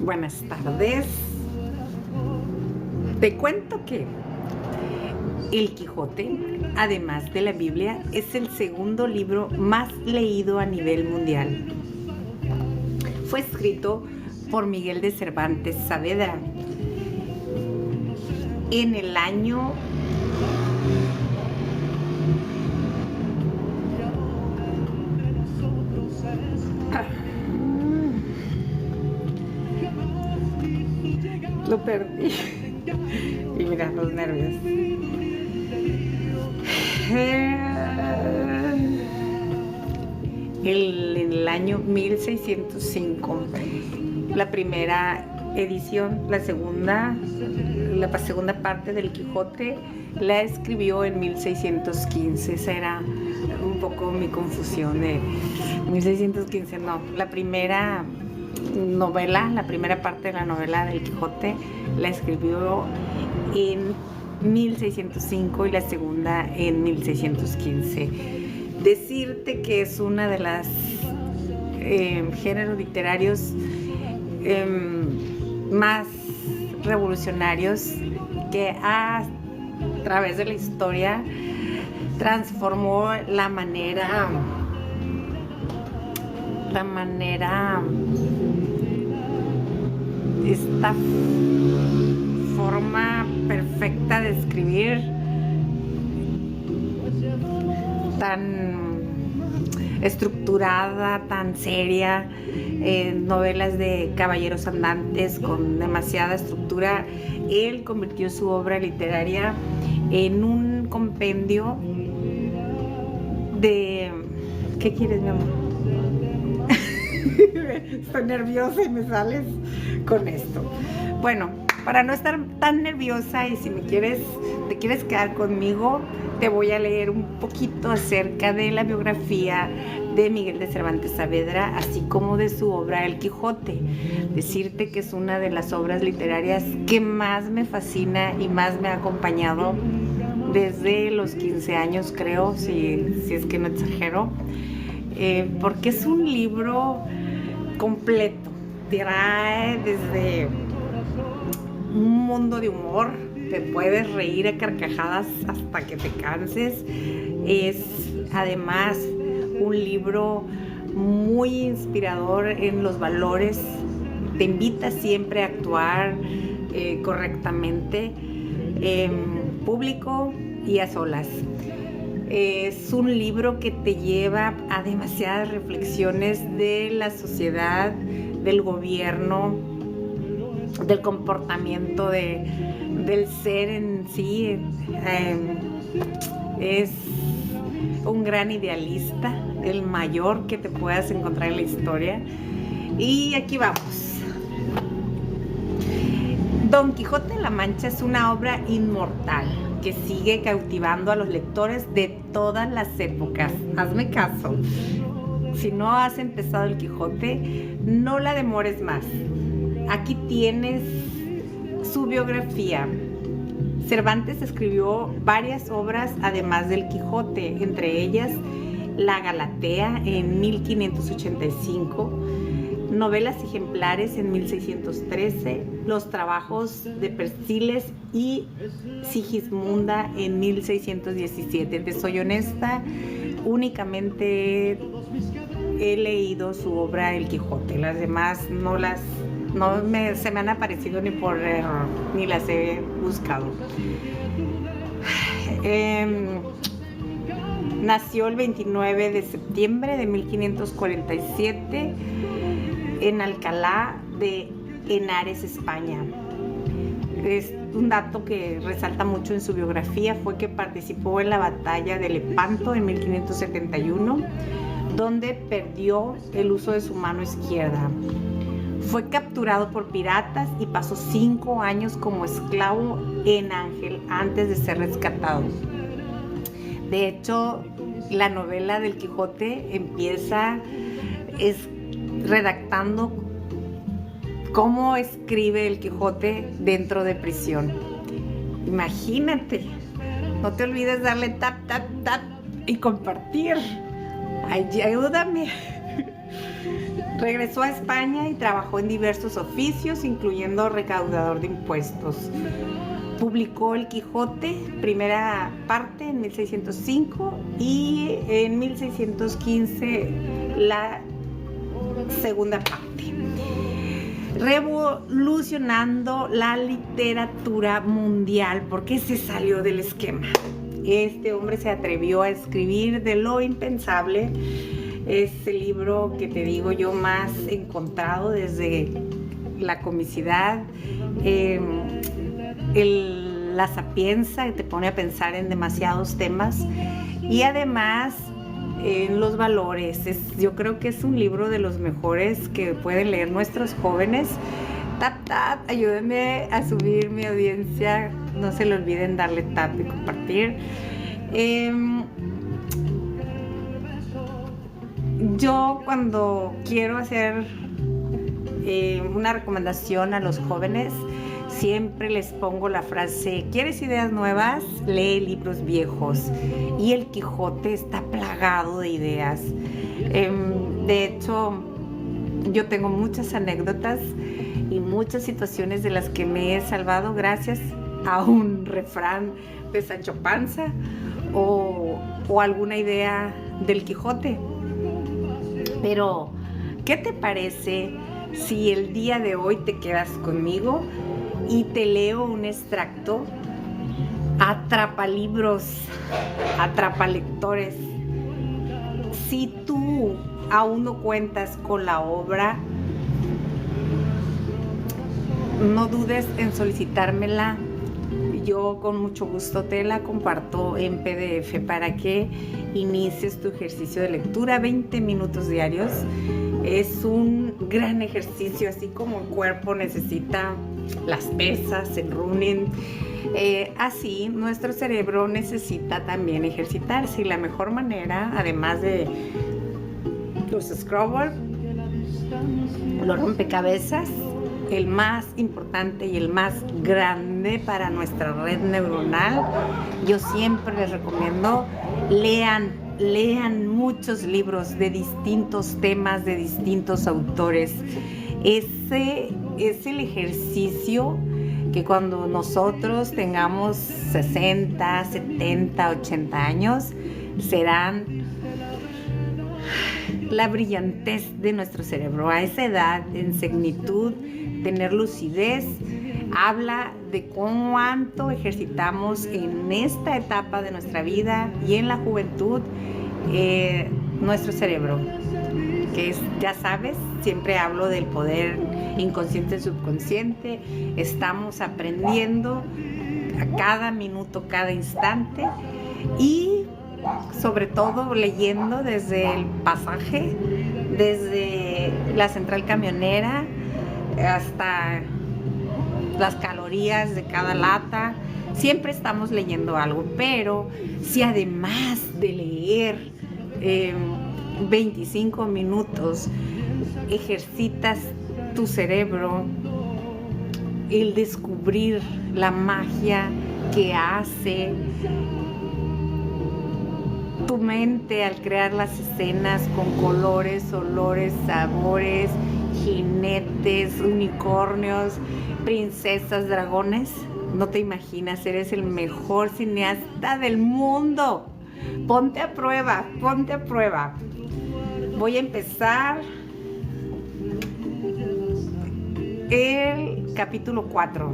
Buenas tardes. Te cuento que El Quijote, además de la Biblia, es el segundo libro más leído a nivel mundial. Fue escrito por Miguel de Cervantes Saavedra en el año Lo perdí. Y mira, los nervios. En el año 1605. La primera edición, la segunda parte del Quijote la escribió en 1615. Esa era un poco mi confusión de 1615, no. La primera novela, la primera parte de la novela del Quijote la escribió en 1605 y la segunda en 1615. Decirte que es una de las géneros literarios más revolucionarios que a través de la historia transformó esta forma perfecta de escribir, tan estructurada, tan seria, novelas de caballeros andantes con demasiada estructura. Él convirtió su obra literaria en un compendio de... ¿Qué quieres, mi amor? Estoy nerviosa y me sales con esto. Bueno, para no estar tan nerviosa y si te quieres quedar conmigo, te voy a leer un poquito acerca de la biografía de Miguel de Cervantes Saavedra, así como de su obra El Quijote. Decirte que es una de las obras literarias que más me fascina y más me ha acompañado desde los 15 años, creo, si es que no exagero, porque es un libro completo. Trae desde un mundo de humor, te puedes reír a carcajadas hasta que te canses. Es además un libro muy inspirador en los valores, te invita siempre a actuar correctamente en público y a solas. Es un libro que te lleva a demasiadas reflexiones de la sociedad, del gobierno, del comportamiento del ser en sí. Es un gran idealista, el mayor que te puedas encontrar en la historia. Y aquí vamos. Don Quijote de la Mancha es una obra inmortal que sigue cautivando a los lectores de todas las épocas. Hazme caso. Si no has empezado el Quijote, no la demores más. Aquí tienes su biografía. Cervantes escribió varias obras además del Quijote, entre ellas La Galatea en 1585, novelas ejemplares en 1613, Los trabajos de Persiles y Sigismunda en 1617. Te soy honesta, únicamente he leído su obra El Quijote. Las demás se me han aparecido ni por error, ni las he buscado. Nació el 29 de septiembre de 1547 en Alcalá de Henares, España. Es un dato que resalta mucho en su biografía, fue que participó en la batalla de Lepanto en 1571, donde perdió el uso de su mano izquierda. Fue capturado por piratas y pasó 5 años como esclavo en Ángel antes de ser rescatado. De hecho, la novela del Quijote empieza redactando cómo escribe el Quijote dentro de prisión. Imagínate, no te olvides darle tap, tap, tap y compartir. Ayúdame. Regresó a España y trabajó en diversos oficios, incluyendo recaudador de impuestos. Publicó El Quijote, primera parte en 1605 y en 1615 la segunda parte, revolucionando la literatura mundial porque se salió del esquema. Este hombre se atrevió a escribir de lo impensable. Es el libro que te digo yo más encontrado desde la comicidad, la sapienza, que te pone a pensar en demasiados temas, y además en los valores. Yo creo que es un libro de los mejores que pueden leer nuestros jóvenes. Tap, ayúdenme a subir mi audiencia, no se le olviden darle tap y compartir. Yo cuando quiero hacer una recomendación a los jóvenes, siempre les pongo la frase: ¿quieres ideas nuevas? Lee libros viejos. Y El Quijote está plagado de ideas. De hecho, yo tengo muchas anécdotas y muchas situaciones de las que me he salvado gracias a un refrán de Sancho Panza o alguna idea del Quijote. Pero, ¿qué te parece si el día de hoy te quedas conmigo y te leo un extracto? Atrapalibros, atrapalectores. Si tú aún no cuentas con la obra, no dudes en solicitármela. Yo con mucho gusto te la comparto en PDF para que inicies tu ejercicio de lectura, 20 minutos diarios. Es un gran ejercicio, así como el cuerpo necesita las pesas, el running. Así nuestro cerebro necesita también ejercitarse, y la mejor manera, además de los Scrabble, los rompecabezas, el más importante y el más grande para nuestra red neuronal, yo siempre les recomiendo lean muchos libros de distintos temas, de distintos autores. Ese es el ejercicio que cuando nosotros tengamos 60, 70, 80 años, serán la brillantez de nuestro cerebro. A esa edad, en senectud, tener lucidez, habla de cuánto ejercitamos en esta etapa de nuestra vida y en la juventud nuestro cerebro, que es, ya sabes, siempre hablo del poder inconsciente y subconsciente. Estamos aprendiendo a cada minuto, cada instante, y sobre todo leyendo desde el pasaje, desde la central camionera hasta las calorías de cada lata. Siempre estamos leyendo algo, pero si además de leer 25 minutos ejercitas tu cerebro, el descubrir la magia que hace tu mente al crear las escenas con colores, olores, sabores, jinetes, unicornios, princesas, dragones. No te imaginas, eres el mejor cineasta del mundo. Ponte a prueba, ponte a prueba. Voy a empezar el capítulo 4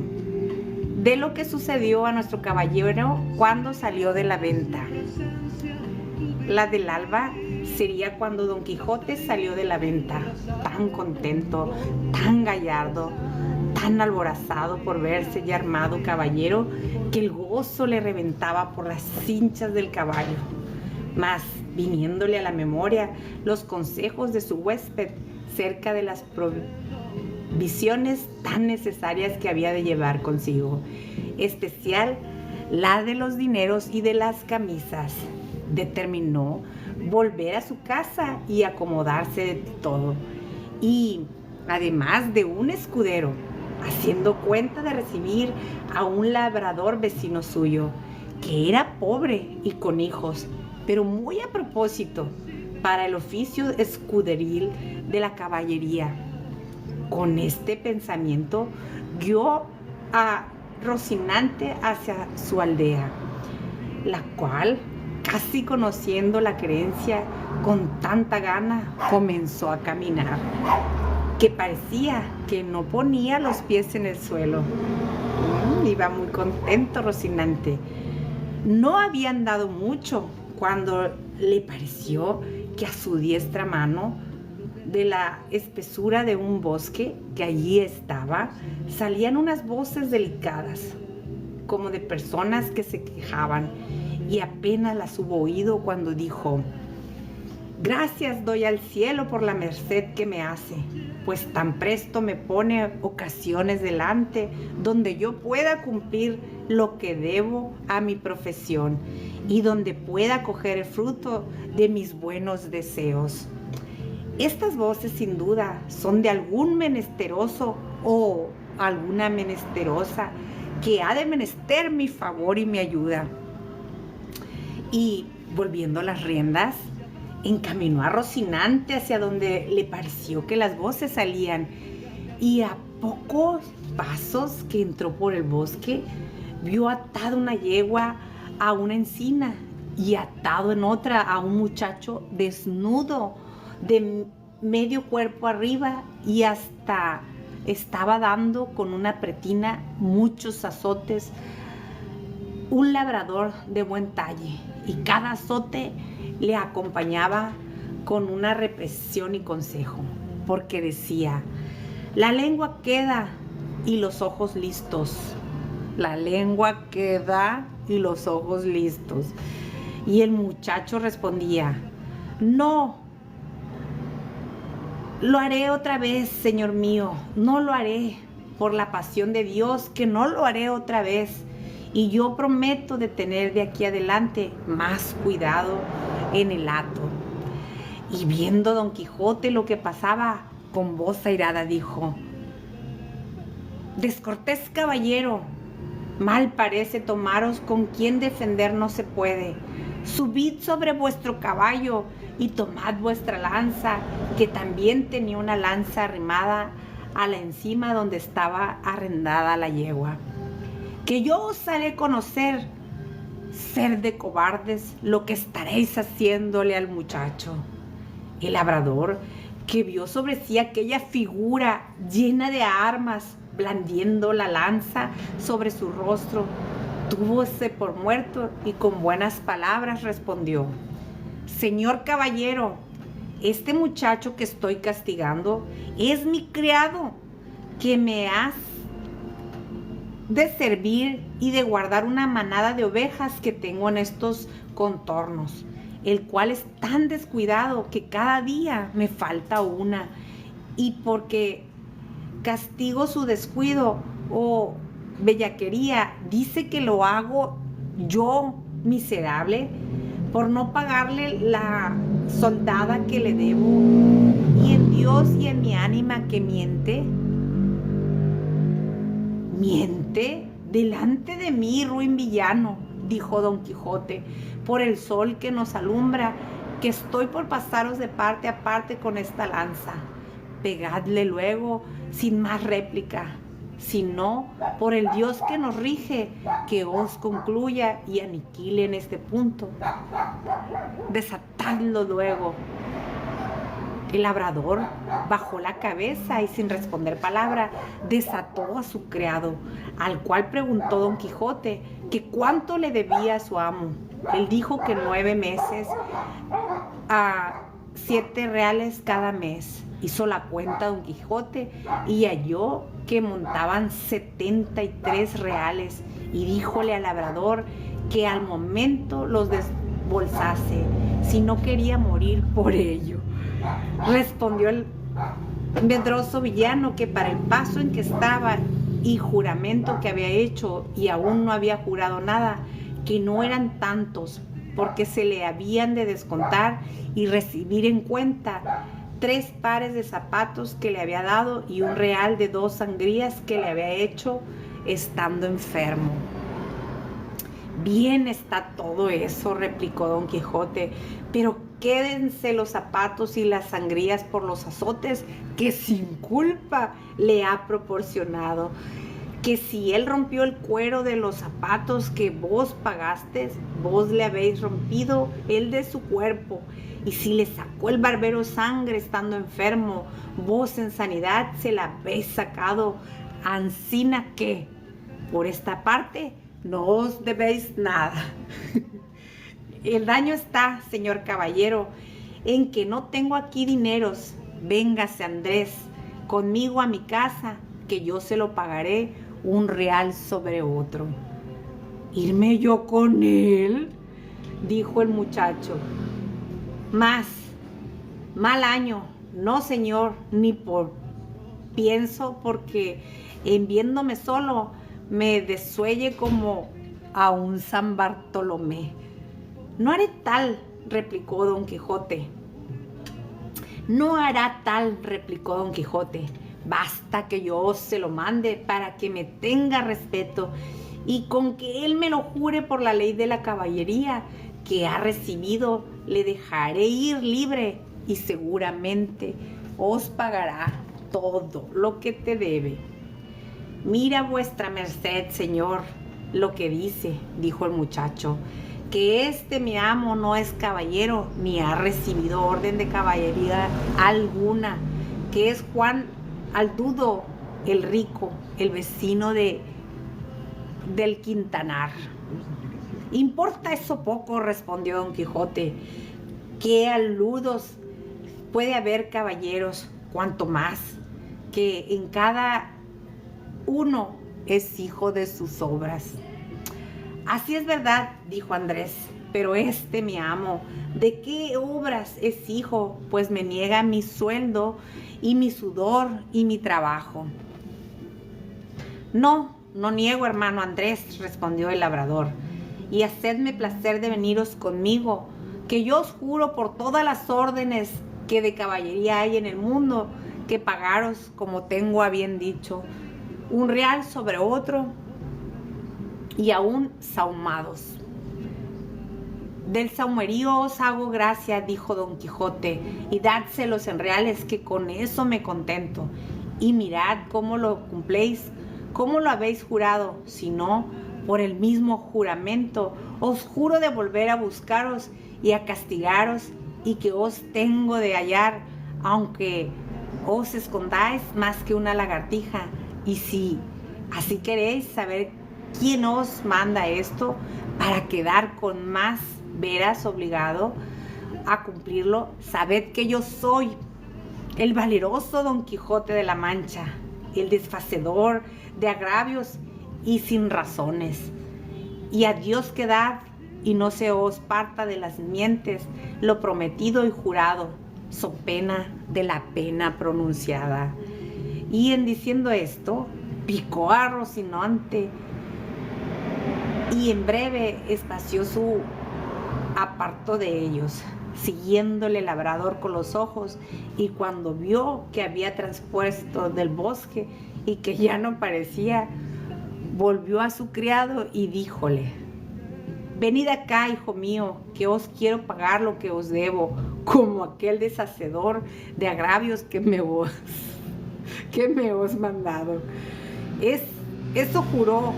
de lo que sucedió a nuestro caballero cuando salió de la venta. La del alba sería cuando Don Quijote salió de la venta, tan contento, tan gallardo, tan alborazado por verse ya armado caballero, que el gozo le reventaba por las cinchas del caballo. Mas, viniéndole a la memoria los consejos de su huésped cerca de las provisiones tan necesarias que había de llevar consigo, especial la de los dineros y de las camisas, determinó volver a su casa y acomodarse de todo. Y además de un escudero, haciendo cuenta de recibir a un labrador vecino suyo, que era pobre y con hijos, pero muy a propósito, para el oficio escuderil de la caballería. Con este pensamiento guió a Rocinante hacia su aldea, la cual, casi conociendo la querencia, con tanta gana comenzó a caminar, que parecía que no ponía los pies en el suelo. Iba muy contento Rocinante. No había andado mucho cuando le pareció que a su diestra mano, de la espesura de un bosque que allí estaba, salían unas voces delicadas, como de personas que se quejaban, y apenas las hubo oído cuando dijo: gracias doy al cielo por la merced que me hace, pues tan presto me pone ocasiones delante donde yo pueda cumplir lo que debo a mi profesión y donde pueda coger el fruto de mis buenos deseos. Estas voces sin duda son de algún menesteroso o alguna menesterosa que ha de menester mi favor y mi ayuda. Y volviendo las riendas, encaminó a Rocinante hacia donde le pareció que las voces salían, y a pocos pasos que entró por el bosque, vio atada una yegua a una encina y atado en otra a un muchacho desnudo de medio cuerpo arriba, y hasta estaba dando con una pretina muchos azotes un labrador de buen talle, y cada azote le acompañaba con una represión y consejo, porque decía: la lengua queda y los ojos listos. La lengua queda y los ojos listos. Y el muchacho respondía: no lo haré otra vez, Señor mío, no lo haré, por la pasión de Dios, que no lo haré otra vez. Y yo prometo de tener de aquí adelante más cuidado en el hato. Y viendo Don Quijote lo que pasaba, con voz airada dijo: descortés caballero, mal parece tomaros con quien defender no se puede. Subid sobre vuestro caballo y tomad vuestra lanza, que también tenía una lanza arrimada a la encima donde estaba arrendada la yegua. Que yo os haré conocer, ser de cobardes, lo que estaréis haciéndole al muchacho. El labrador, que vio sobre sí aquella figura llena de armas, blandiendo la lanza sobre su rostro, túvose por muerto y con buenas palabras respondió: señor caballero, este muchacho que estoy castigando es mi criado, que me has de servir y de guardar una manada de ovejas que tengo en estos contornos, el cual es tan descuidado que cada día me falta una, y porque castigo su descuido o bellaquería, dice que lo hago yo, miserable, por no pagarle la soldada que le debo, y en Dios y en mi ánima que miente delante de mí, ruin villano, dijo Don Quijote, por el sol que nos alumbra, que estoy por pasaros de parte a parte con esta lanza. Pegadle luego sin más réplica, sino por el Dios que nos rige, que os concluya y aniquile en este punto. Desatadlo luego. El labrador bajó la cabeza y sin responder palabra desató a su criado, al cual preguntó Don Quijote que cuánto le debía a su amo. Él dijo que 9 meses a 7 reales cada mes. Hizo la cuenta Don Quijote y halló que montaban 73 reales, y díjole al labrador que al momento los desbolsase, si no quería morir por ello. Respondió el medroso villano que para el paso en que estaba y juramento que había hecho, y aún no había jurado nada, que no eran tantos, porque se le habían de descontar y recibir en cuenta 3 pares de zapatos que le había dado y 1 real de 2 sangrías que le había hecho estando enfermo. Bien está todo eso, replicó Don Quijote, pero quédense los zapatos y las sangrías por los azotes que sin culpa le ha proporcionado. Que si él rompió el cuero de los zapatos que vos pagaste, vos le habéis rompido el de su cuerpo. Y si le sacó el barbero sangre estando enfermo, vos en sanidad se la habéis sacado. Ansina que, por esta parte, no os debéis nada. El daño está, señor caballero, en que no tengo aquí dineros. Véngase, Andrés, conmigo a mi casa, que yo se lo pagaré un real sobre otro. ¿Irme yo con él?, dijo el muchacho. Mal año, no, señor, ni por pienso, porque en viéndome solo me desuelle como a un San Bartolomé. No haré tal, replicó Don Quijote. No hará tal, replicó Don Quijote. Basta que yo se lo mande para que me tenga respeto, y con que él me lo jure por la ley de la caballería que ha recibido, le dejaré ir libre, y seguramente os pagará todo lo que te debe. Mira vuestra merced, señor, lo que dice, dijo el muchacho, que este mi amo no es caballero, ni ha recibido orden de caballería alguna, que es Juan Aldudo el rico, el vecino del Quintanar. ¿Importa eso poco?, respondió Don Quijote. ¿Qué aludos puede haber, caballeros? Cuanto más que en cada uno es hijo de sus obras. Así es verdad, dijo Andrés, pero este mi amo, ¿de qué obras es hijo? Pues me niega mi sueldo y mi sudor y mi trabajo. No niego, hermano Andrés, respondió el labrador, y hacedme placer de veniros conmigo, que yo os juro por todas las órdenes que de caballería hay en el mundo, que pagaros, como tengo a bien dicho, un real sobre otro, y aún sahumados. Del sahumerío os hago gracia, dijo Don Quijote, y dádselos en reales, que con eso me contento. Y mirad cómo lo cumpléis, cómo lo habéis jurado, si no, por el mismo juramento, os juro de volver a buscaros y a castigaros, y que os tengo de hallar, aunque os escondáis más que una lagartija. Y si así queréis saber quién os manda esto, para quedar con más veras obligado a cumplirlo, sabed que yo soy el valeroso Don Quijote de la Mancha, el desfacedor de agravios y sin razones. Y a Dios quedad, y no se os parta de las mientes lo prometido y jurado, so pena de la pena pronunciada. Y en diciendo esto, picó a Rocinante, y en breve espació su apartó de ellos, siguiéndole el labrador con los ojos, y cuando vio que había traspuesto del bosque y que ya no parecía, volvió a su criado y díjole: venid acá, hijo mío, que os quiero pagar lo que os debo, como aquel deshacedor de agravios que me os mandado. Eso juró,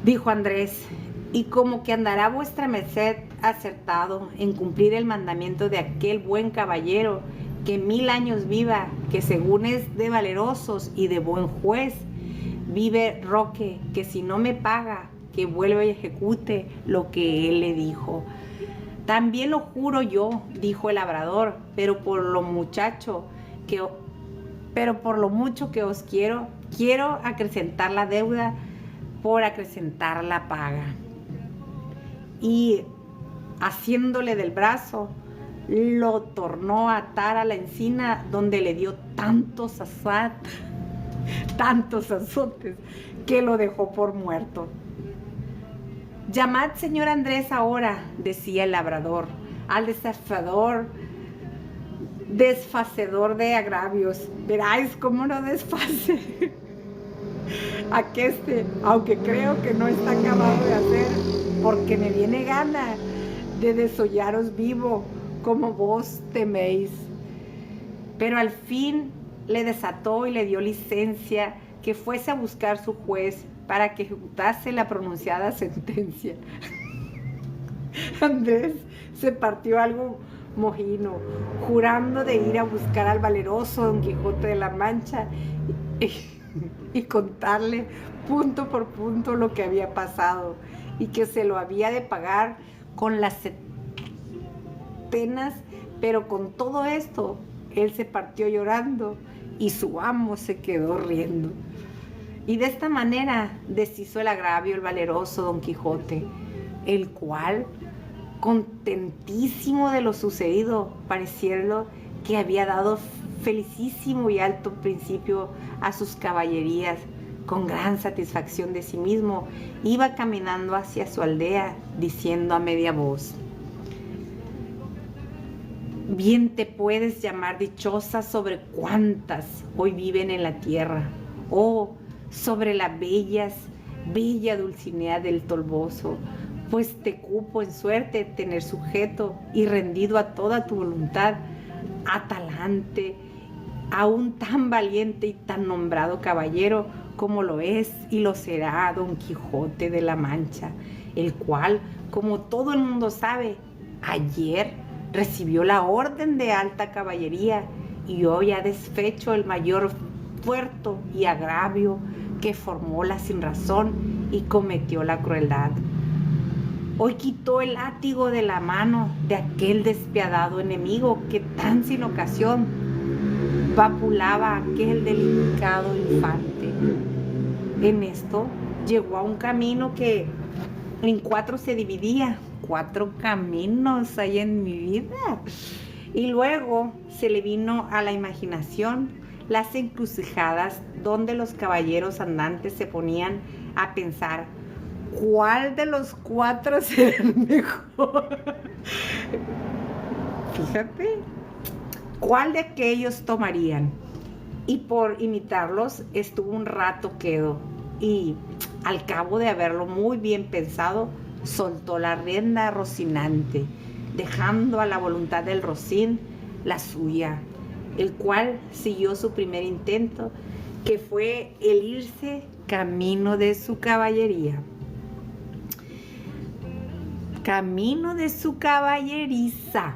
dijo Andrés, y como que andará vuestra merced acertado en cumplir el mandamiento de aquel buen caballero, que 1000 años viva, que según es de valerosos y de buen juez, vive Roque, que si no me paga, que vuelva y ejecute lo que él le dijo. También lo juro yo, dijo el labrador, pero por lo mucho que os quiero acrecentar la deuda por acrecentar la paga. Y haciéndole del brazo, lo tornó a atar a la encina, donde le dio tantos azotes que lo dejó por muerto. Llamad, señor Andrés, ahora, decía el labrador, al desfacedor de agravios. Veráis cómo no desface aqueste, aunque creo que no está acabado de hacer, porque me viene gana de desollaros vivo, como vos teméis. Pero al fin le desató y le dio licencia que fuese a buscar su juez para que ejecutase la pronunciada sentencia. Andrés se partió algo mojino, jurando de ir a buscar al valeroso Don Quijote de la Mancha y contarle punto por punto lo que había pasado y que se lo había de pagar con las penas, pero con todo esto él se partió llorando y su amo se quedó riendo. Y de esta manera deshizo el agravio el valeroso Don Quijote, el cual, contentísimo de lo sucedido, pareciendo que había dado felicísimo y alto principio a sus caballerías, con gran satisfacción de sí mismo, iba caminando hacia su aldea, diciendo a media voz: bien te puedes llamar dichosa sobre cuantas hoy viven en la tierra, oh, sobre la bella Dulcinea del Toboso, pues te cupo en suerte tener sujeto y rendido a toda tu voluntad a talante, a un tan valiente y tan nombrado caballero como lo es y lo será Don Quijote de la Mancha, el cual, como todo el mundo sabe, ayer recibió la orden de alta caballería y hoy ha desfecho el mayor tuerto y agravio que formó la sinrazón y cometió la crueldad. Hoy quitó el látigo de la mano de aquel despiadado enemigo que tan sin ocasión vapulaba a aquel delicado infante. En esto llegó a un camino que en 4 se dividía. 4 caminos hay en mi vida. Y luego se le vino a la imaginación las encrucijadas donde los caballeros andantes se ponían a pensar cuál de los 4 será el mejor. Fíjate, cuál de aquellos tomarían. Y por imitarlos estuvo un rato quedo, y al cabo de haberlo muy bien pensado, soltó la rienda a Rocinante, dejando a la voluntad del Rocín la suya, el cual siguió su primer intento, que fue el irse camino de su caballería. Camino de su caballeriza.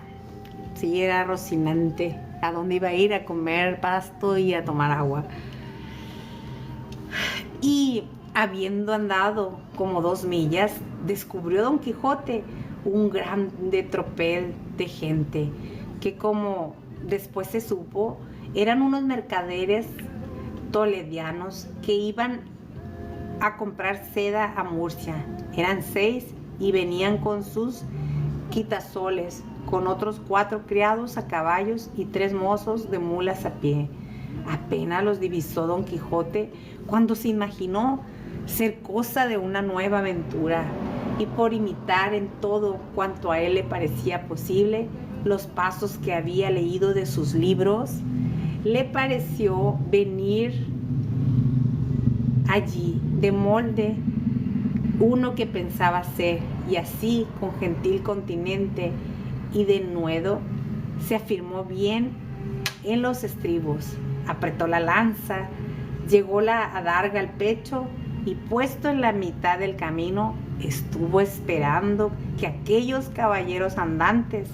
Sí, era Rocinante, a donde iba a ir a comer pasto y a tomar agua. Y habiendo andado como 2 millas, descubrió Don Quijote un grande tropel de gente, que, como después se supo, eran unos mercaderes toledianos que iban a comprar seda a Murcia. Eran 6 y venían con sus quitasoles, con otros 4 criados a caballos y 3 mozos de mulas a pie. Apenas los divisó Don Quijote cuando se imaginó ser cosa de una nueva aventura, y por imitar en todo cuanto a él le parecía posible los pasos que había leído de sus libros, le pareció venir allí de molde uno que pensaba ser, y así con gentil continente y denuedo se afirmó bien en los estribos, apretó la lanza, llegó la adarga al pecho y, puesto en la mitad del camino, estuvo esperando que aquellos caballeros andantes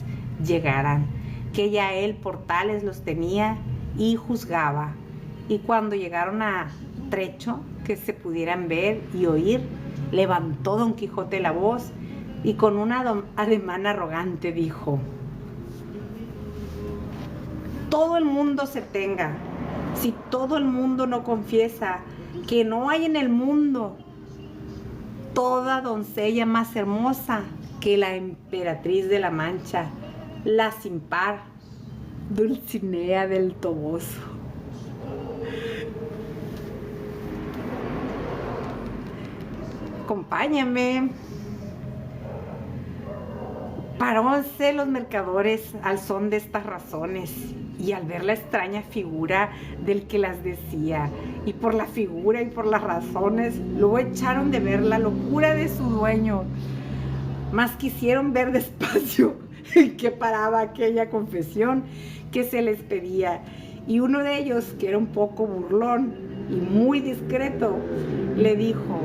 llegaran, que ya él por tales los tenía y juzgaba. Y cuando llegaron a trecho que se pudieran ver y oír, levantó Don Quijote la voz y con un ademán arrogante dijo: todo el mundo se tenga, si todo el mundo no confiesa que no hay en el mundo toda doncella más hermosa que la emperatriz de la Mancha, la sin par Dulcinea del Toboso. Acompáñame. Parónse los mercadores al son de estas razones, y al ver la extraña figura del que las decía, y por la figura y por las razones, luego echaron de ver la locura de su dueño. mas quisieron ver despacio que paraba aquella confesión que se les pedía. Y uno de ellos, que era un poco burlón y muy discreto, le dijo: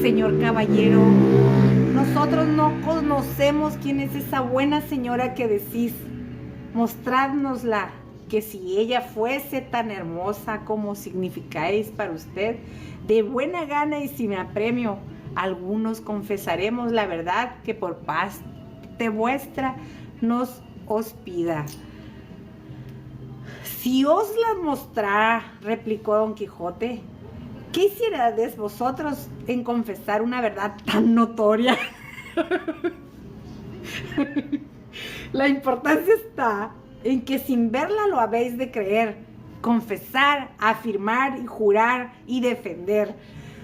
señor caballero, nosotros no conocemos quién es esa buena señora que decís. Mostrádnosla, que si ella fuese tan hermosa como significáis para usted, de buena gana y sin apremio, algunos confesaremos la verdad que por parte vuestra nos os pida. Si os la mostrara, replicó Don Quijote, ¿qué hicierais vosotros en confesar una verdad tan notoria? La importancia está en que sin verla lo habéis de creer, confesar, afirmar y jurar y defender.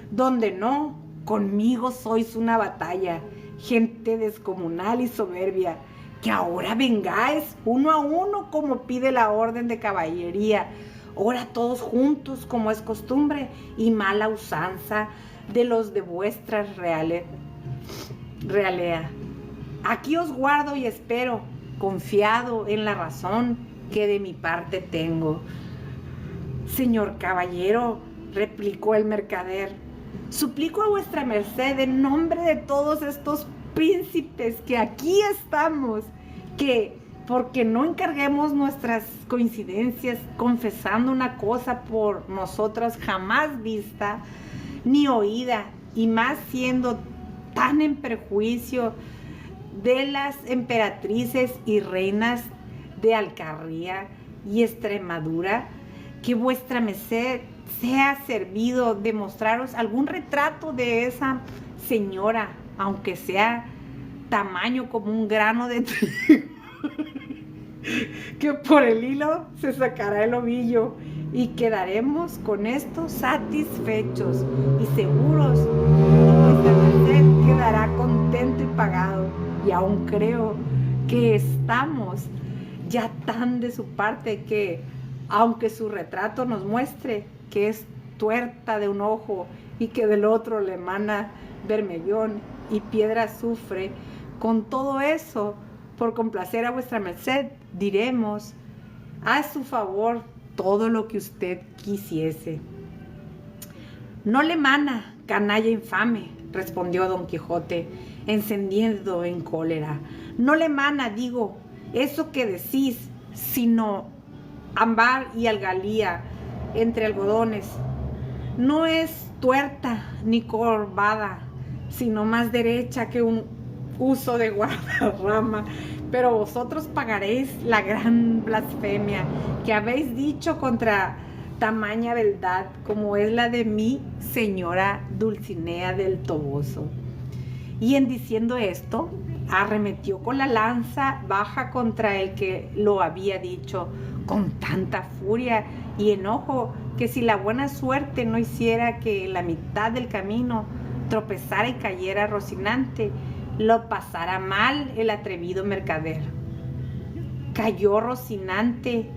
Donde no, conmigo sois una batalla, gente descomunal y soberbia, que ahora vengáis uno a uno como pide la orden de caballería, ahora todos juntos como es costumbre y mala usanza de los de vuestras realea. Aquí os guardo y espero, confiado en la razón que de mi parte tengo. Señor caballero, replicó el mercader, suplico a vuestra merced en nombre de todos estos príncipes que aquí estamos, que porque no encarguemos nuestras coincidencias confesando una cosa por nosotras jamás vista ni oída, y más siendo tan en perjuicio de las emperatrices y reinas de Alcarria y Extremadura, que vuestra merced sea servido de mostraros algún retrato de esa señora, aunque sea tamaño como un grano de trigo, que por el hilo se sacará el ovillo, y quedaremos con esto satisfechos y seguros que vuestra merced quedará contento y pagado. Y aún creo que estamos ya tan de su parte que, aunque su retrato nos muestre que es tuerta de un ojo y que del otro le emana vermellón y piedra azufre, con todo eso, por complacer a vuestra merced, diremos a su favor todo lo que usted quisiese. No le emana, canalla infame, respondió Don Quijote, encendiendo en cólera. No le emana, digo, eso que decís, sino ámbar y algalía entre algodones. No es tuerta ni corvada, sino más derecha que un uso de guardarrama. Pero vosotros pagaréis la gran blasfemia que habéis dicho contra tamaña beldad, como es la de mi señora Dulcinea del Toboso. Y en diciendo esto, arremetió con la lanza baja contra el que lo había dicho, con tanta furia y enojo que si la buena suerte no hiciera que en la mitad del camino tropezara y cayera Rocinante, lo pasara mal el atrevido mercader. Cayó Rocinante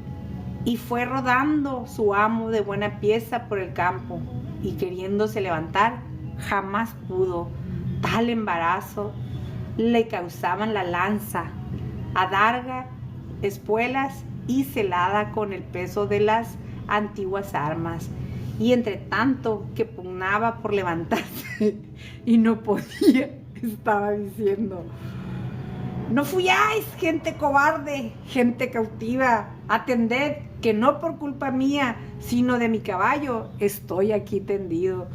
y fue rodando su amo de buena pieza por el campo, y queriéndose levantar, jamás pudo. Tal embarazo le causaban la lanza, adarga, espuelas y celada con el peso de las antiguas armas. Y entre tanto que pugnaba por levantarse y no podía, estaba diciendo: no fuyáis, gente cobarde, gente cautiva, atended que no por culpa mía, sino de mi caballo, estoy aquí tendido.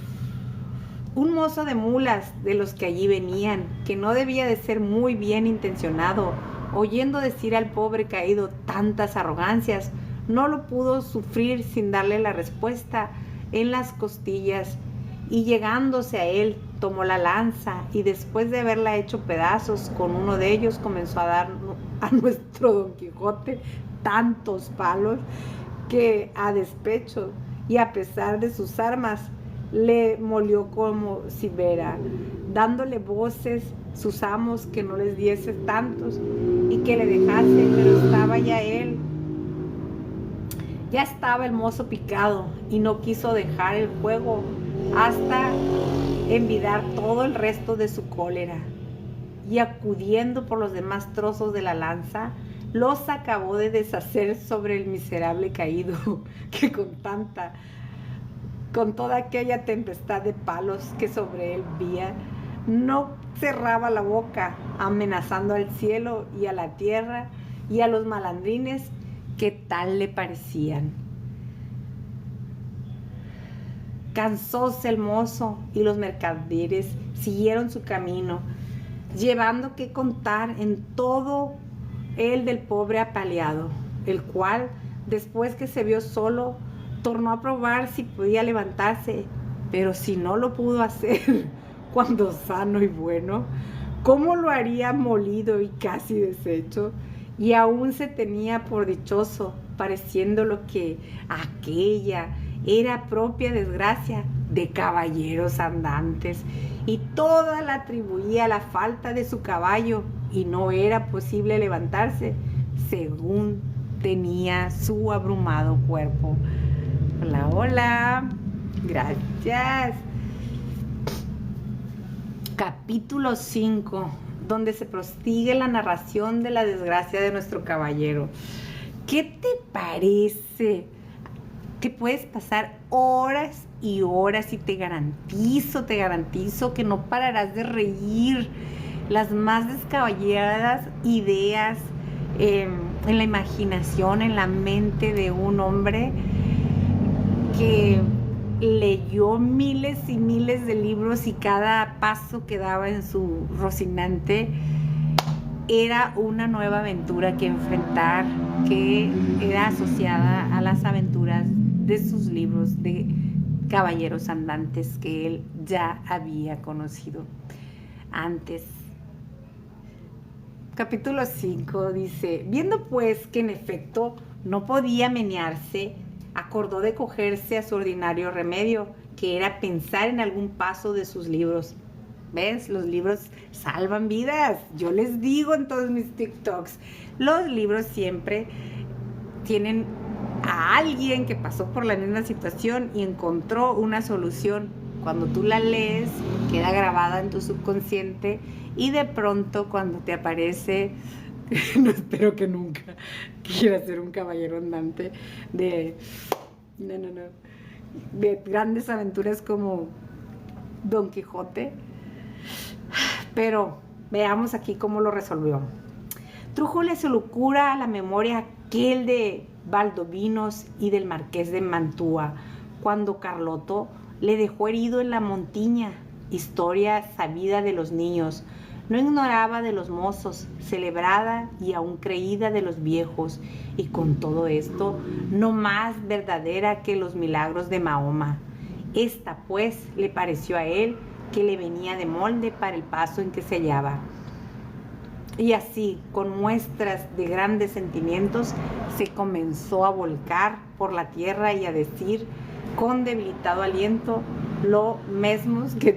Un mozo de mulas de los que allí venían, que no debía de ser muy bien intencionado, oyendo decir al pobre caído tantas arrogancias, no lo pudo sufrir sin darle la respuesta en las costillas, y llegándose a él, tomó la lanza y después de haberla hecho pedazos con uno de ellos, comenzó a dar a nuestro Don Quijote tantos palos que, a despecho y a pesar de sus armas, le molió como cibera, dándole voces sus amos que no les diese tantos y que le dejase, pero estaba ya él, ya estaba el mozo picado y no quiso dejar el juego hasta envidar todo el resto de su cólera. y acudiendo por los demás trozos de la lanza, los acabó de deshacer sobre el miserable caído, que con toda aquella tempestad de palos que sobre él vía, no cerraba la boca, amenazando al cielo y a la tierra y a los malandrines que tal le parecían. Cansóse el mozo y los mercaderes siguieron su camino, llevando que contar en todo el del pobre apaleado, el cual, después que se vio solo, tornó a probar si podía levantarse, pero si no lo pudo hacer cuando sano y bueno, ¿cómo lo haría molido y casi deshecho? Y aún se tenía por dichoso, pareciéndolo que aquella era propia desgracia de caballeros andantes, y toda la atribuía a la falta de su caballo, y no era posible levantarse según tenía su abrumado cuerpo. Hola, hola, gracias. Capítulo 5, donde se prosigue la narración de la desgracia de nuestro caballero. ¿Qué te parece? Que puedes pasar horas y horas y te garantizo que no pararás de reír las más descabelladas ideas en la imaginación, en la mente de un hombre que leyó miles y miles de libros y cada paso que daba en su Rocinante era una nueva aventura que enfrentar, que era asociada a las aventuras de sus libros de caballeros andantes que él ya había conocido antes. Capítulo 5 dice: viendo pues que en efecto no podía menearse, acordó de cogerse a su ordinario remedio, que era pensar en algún paso de sus libros. ¿Ves? Los libros salvan vidas. Yo les digo en todos mis TikToks, los libros siempre tienen a alguien que pasó por la misma situación y encontró una solución. Cuando tú la lees, queda grabada en tu subconsciente y de pronto cuando te aparece, no espero que nunca quiera ser un caballero andante de grandes aventuras como Don Quijote, pero veamos aquí cómo lo resolvió. Trújole su locura a la memoria aquel de Valdovinos y del Marqués de Mantua, cuando Carloto le dejó herido en la montiña, historia sabida de los niños, no ignoraba de los mozos, celebrada y aún creída de los viejos, y con todo esto, no más verdadera que los milagros de Mahoma. Esta, pues, le pareció a él que le venía de molde para el paso en que se hallaba. Y así, con muestras de grandes sentimientos, se comenzó a volcar por la tierra y a decir, con debilitado aliento, lo mesmos que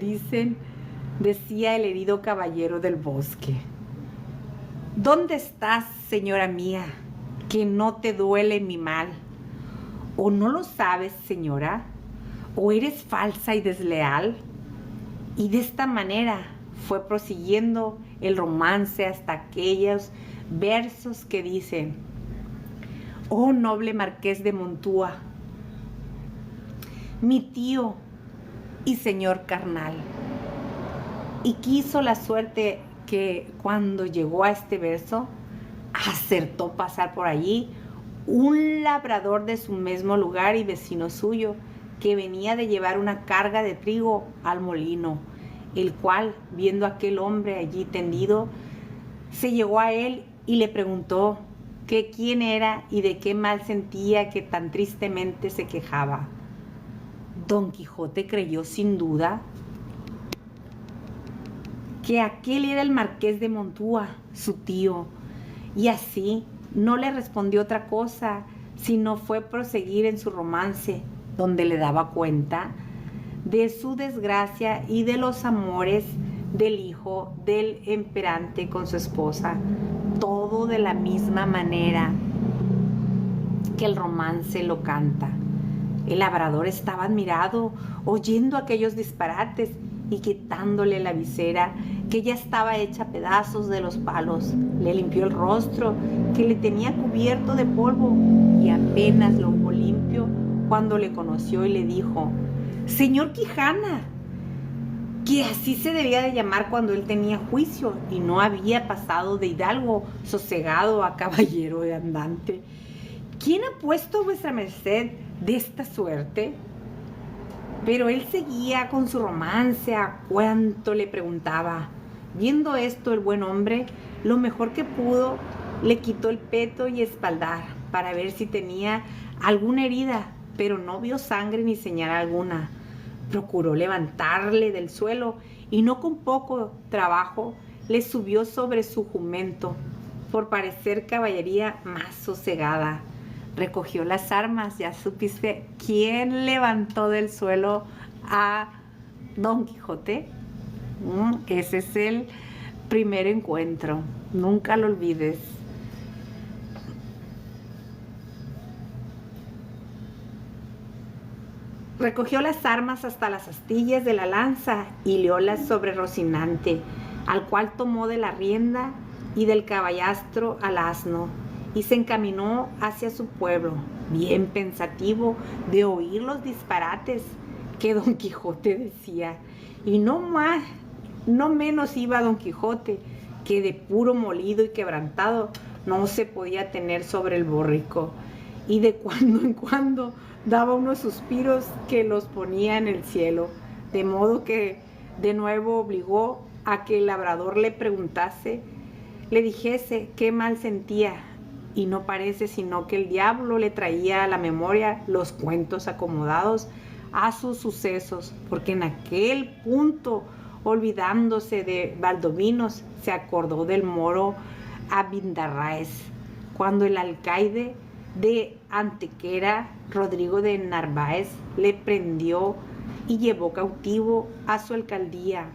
decía el herido caballero del bosque. ¿Dónde estás, señora mía, que no te duele mi mal? ¿O no lo sabes, señora? ¿O eres falsa y desleal? Y de esta manera fue prosiguiendo el romance hasta aquellos versos que dicen: oh noble Marqués de Mantua, mi tío y señor carnal. Y quiso la suerte que cuando llegó a este verso, acertó pasar por allí un labrador de su mismo lugar y vecino suyo, que venía de llevar una carga de trigo al molino, el cual, viendo a aquel hombre allí tendido, se llegó a él y le preguntó que quién era y de qué mal sentía que tan tristemente se quejaba. Don Quijote creyó sin duda que aquel era el Marqués de Mantua, su tío, y así no le respondió otra cosa, sino fue proseguir en su romance, donde le daba cuenta de su desgracia y de los amores del hijo del emperante con su esposa, todo de la misma manera que el romance lo canta. El labrador estaba admirado oyendo aquellos disparates y quitándole la visera, que ya estaba hecha a pedazos de los palos. Le limpió el rostro, que le tenía cubierto de polvo, y apenas lo hubo limpio cuando le conoció y le dijo: «Señor Quijana», que así se debía de llamar cuando él tenía juicio y no había pasado de hidalgo sosegado a caballero de andante. «¿Quién ha puesto vuestra merced de esta suerte?». Pero él seguía con su romance a cuanto le preguntaba. Viendo esto, el buen hombre, lo mejor que pudo, le quitó el peto y espaldar para ver si tenía alguna herida, pero no vio sangre ni señal alguna. Procuró levantarle del suelo y no con poco trabajo le subió sobre su jumento, por parecer caballería más sosegada. Recogió las armas. Ya supiste quién levantó del suelo a Don Quijote. Ese es el primer encuentro, nunca lo olvides. Recogió las armas hasta las astillas de la lanza y liólas sobre Rocinante, al cual tomó de la rienda y del caballastro al asno, y se encaminó hacia su pueblo, bien pensativo de oír los disparates que Don Quijote decía. Y no menos iba Don Quijote, que de puro molido y quebrantado no se podía tener sobre el borrico, y de cuando en cuando daba unos suspiros que los ponía en el cielo, de modo que de nuevo obligó a que el labrador le dijese qué mal sentía, y no parece sino que el diablo le traía a la memoria los cuentos acomodados a sus sucesos, porque en aquel punto, olvidándose de Valdovinos, se acordó del moro Abindarráez, cuando el alcaide de Antequera, Rodrigo de Narváez, le prendió y llevó cautivo a su alcaldía,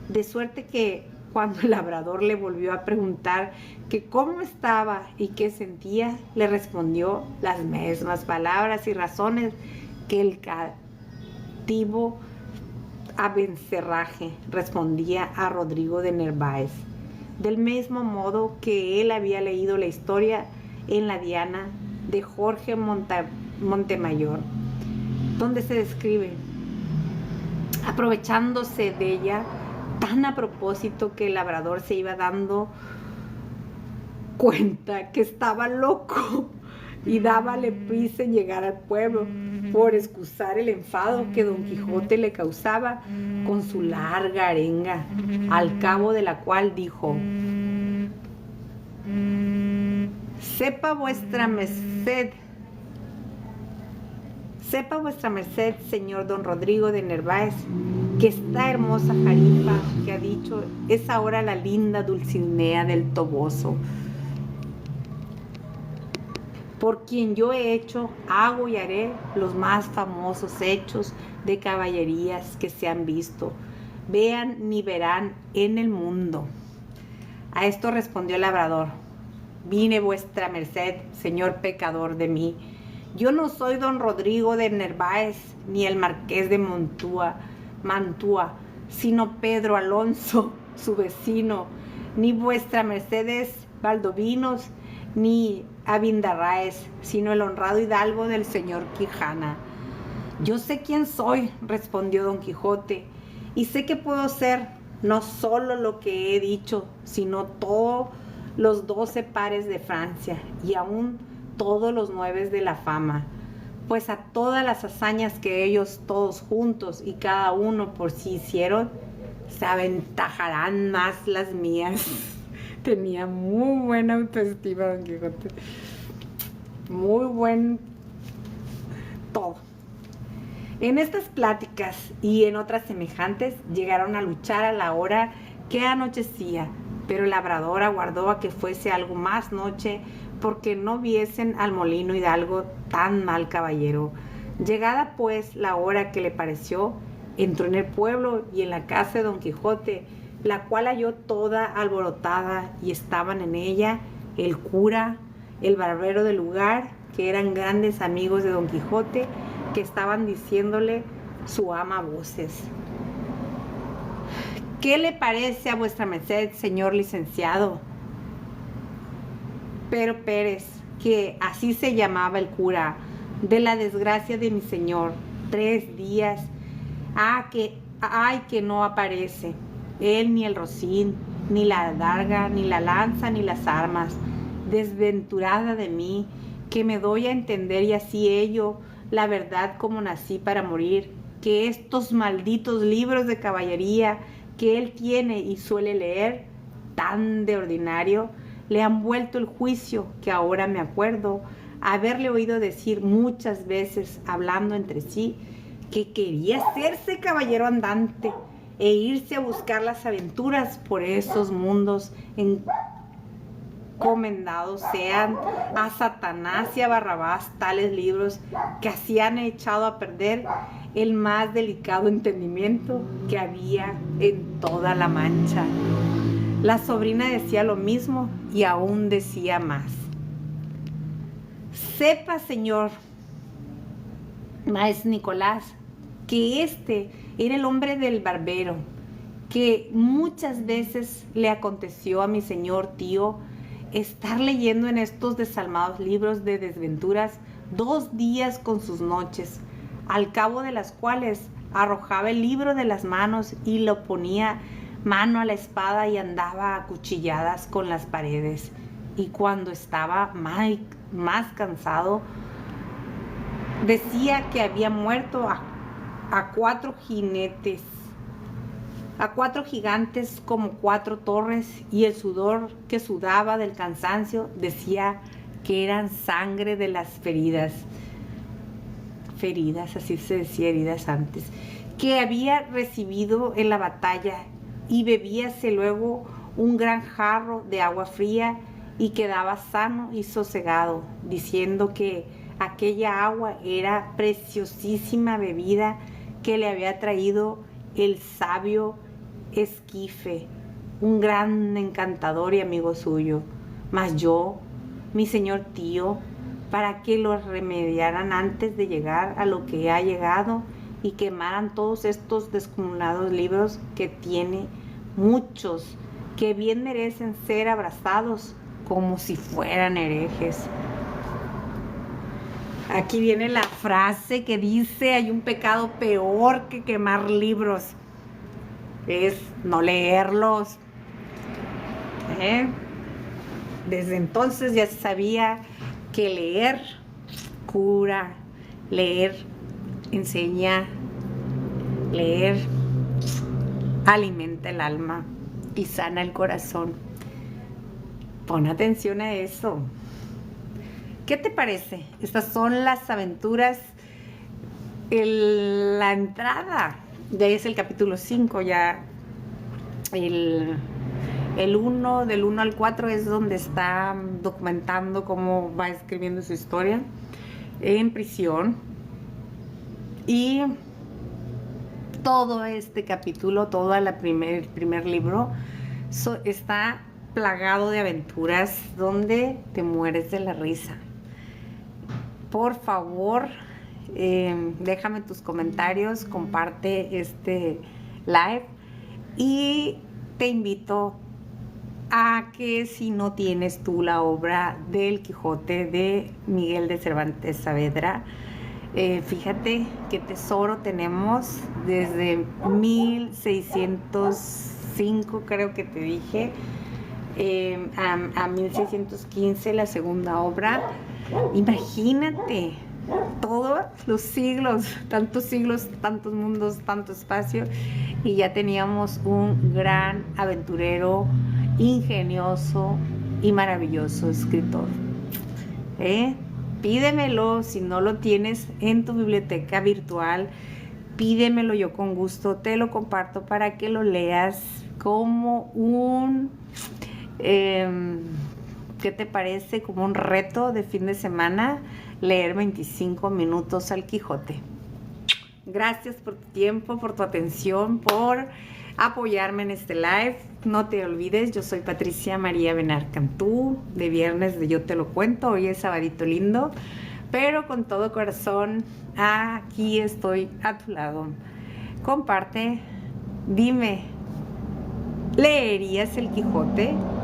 de suerte que cuando el labrador le volvió a preguntar que cómo estaba y qué sentía, le respondió las mismas palabras y razones que el cautivo Abencerraje respondía a Rodrigo de Narváez, del mismo modo que él había leído la historia en la Diana de Jorge Montemayor, donde se describe, aprovechándose de ella tan a propósito que el labrador se iba dando cuenta que estaba loco y dábale prisa en llegar al pueblo por excusar el enfado que Don Quijote le causaba con su larga arenga, al cabo de la cual dijo: Sepa vuestra merced, señor don Rodrigo de Narváez, que esta hermosa jarifa que ha dicho es ahora la linda Dulcinea del Toboso, por quien yo he hecho, hago y haré los más famosos hechos de caballerías que se han visto, vean ni verán en el mundo. A esto respondió el labrador: Vine vuestra merced, señor pecador, de mí. Yo no soy don Rodrigo de Narváez, ni el marqués de Mantua, sino Pedro Alonso, su vecino, ni vuestra merced es Valdovinos, ni Abindarráez, sino el honrado hidalgo del señor Quijana. Yo sé quién soy, respondió Don Quijote, y sé que puedo ser no solo lo que he dicho, sino todos los 12 pares de Francia, y aún todos los 9 de la fama, pues a todas las hazañas que ellos todos juntos y cada uno por sí hicieron, se aventajarán más las mías. Tenía muy buena autoestima Don Quijote, muy buen todo. En estas pláticas y en otras semejantes llegaron a luchar a la hora que anochecía, pero el labrador aguardó a que fuese algo más noche, porque no viesen al molino hidalgo tan mal caballero. Llegada pues la hora que le pareció, entró en el pueblo y en la casa de Don Quijote, la cual halló toda alborotada, y estaban en ella el cura, el barbero del lugar, que eran grandes amigos de Don Quijote, que estaban diciéndole su ama a voces: ¿Qué le parece a vuestra merced, señor licenciado Pero Pérez, que así se llamaba el cura, de la desgracia de mi señor? 3 días. Que no aparece. Él ni el rocín, ni la adarga, ni la lanza, ni las armas. Desventurada de mí, que me doy a entender y así ello, la verdad como nací para morir, que estos malditos libros de caballería que él tiene y suele leer, tan de ordinario, le han vuelto el juicio, que ahora me acuerdo haberle oído decir muchas veces, hablando entre sí, que quería hacerse caballero andante e irse a buscar las aventuras por esos mundos encomendados sean a Satanás y a Barrabás tales libros que así han echado a perder el más delicado entendimiento que había en toda la Mancha. La sobrina decía lo mismo y aún decía más. Sepa, señor Maese Nicolás, que este era el hombre del barbero, que muchas veces le aconteció a mi señor tío estar leyendo en estos desalmados libros de desventuras 2 días con sus noches, al cabo de las cuales arrojaba el libro de las manos y lo ponía mano a la espada y andaba a cuchilladas con las paredes. Y cuando estaba más cansado, decía que había muerto a 4 jinetes, a 4 gigantes como 4 torres, y el sudor que sudaba del cansancio decía que eran sangre de las feridas, así se decía, heridas antes, que había recibido en la batalla, y bebíase luego un gran jarro de agua fría y quedaba sano y sosegado, diciendo que aquella agua era preciosísima bebida que le había traído el sabio Esquife, un gran encantador y amigo suyo. Mas yo, mi señor tío, para que lo remediaran antes de llegar a lo que ha llegado y quemaran todos estos descomunalados libros, que tiene muchos, que bien merecen ser abrazados como si fueran herejes. Aquí viene la frase que dice: hay un pecado peor que quemar libros, es no leerlos. Desde entonces ya se sabía que leer cura, leer enseña, leer alimenta el alma y sana el corazón. Pon atención a eso. ¿Qué te parece? Estas son las aventuras, la entrada. Ya es el capítulo 5, ya del 1 al 4 es donde está documentando cómo va escribiendo su historia en prisión. Y todo este capítulo, todo el primer libro, está plagado de aventuras donde te mueres de la risa. Por favor, déjame tus comentarios, comparte este live y te invito a que, si no tienes tú la obra del Quijote de Miguel de Cervantes Saavedra, fíjate qué tesoro tenemos desde 1605, creo que te dije, a 1615 la segunda obra. Imagínate, todos los siglos, tantos mundos, tanto espacio, y ya teníamos un gran aventurero, ingenioso y maravilloso escritor. Pídemelo, si no lo tienes en tu biblioteca virtual, pídemelo, yo con gusto te lo comparto para que lo leas como un ¿qué te parece? Como un reto de fin de semana, leer 25 minutos al Quijote. Gracias por tu tiempo, por tu atención, por apoyarme en este live. No te olvides, yo soy Patricia María Benar Cantú, de viernes de Yo Te Lo Cuento. Hoy es sabadito lindo, pero con todo corazón aquí estoy a tu lado. Comparte, dime ¿Leerías el Quijote?